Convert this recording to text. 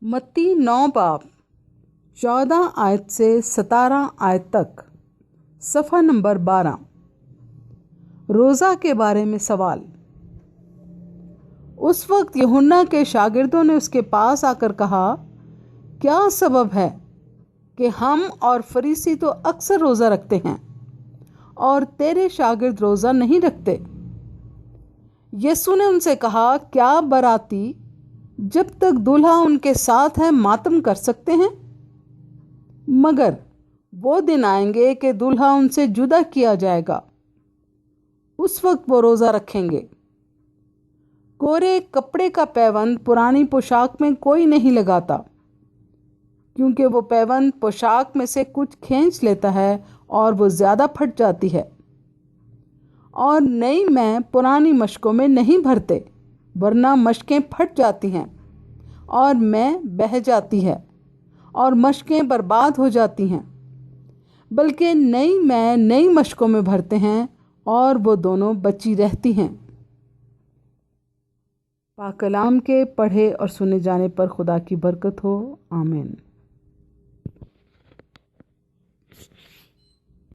मत्ती 9 बाब 14 आयत से 17 आयत तक। सफ़ा नंबर 12। रोज़ा के बारे में सवाल। उस वक्त यूहन्ना के शागिर्दों ने उसके पास आकर कहा, क्या सबब है कि हम और फरीसी तो अक्सर रोज़ा रखते हैं और तेरे शागिर्द रोज़ा नहीं रखते? यीशु ने उनसे कहा, क्या बराती जब तक दूल्हा उनके साथ है मातम कर सकते हैं? मगर वो दिन आएंगे कि दूल्हा उनसे जुदा किया जाएगा, उस वक्त वो रोज़ा रखेंगे। कोरे कपड़े का पैबंद पुरानी पोशाक में कोई नहीं लगाता, क्योंकि वो पैबंद पोशाक में से कुछ खींच लेता है और वो ज़्यादा फट जाती है। और नई मैं पुरानी मशकों में नहीं भरते, वरना मशकें फट जाती हैं और मैं बह जाती है और मशकें बर्बाद हो जाती हैं। बल्कि नई मैं नई मशकों में भरते हैं और वो दोनों बची रहती हैं। पाक कलाम के पढ़े और सुने जाने पर खुदा की बरकत हो। आमीन।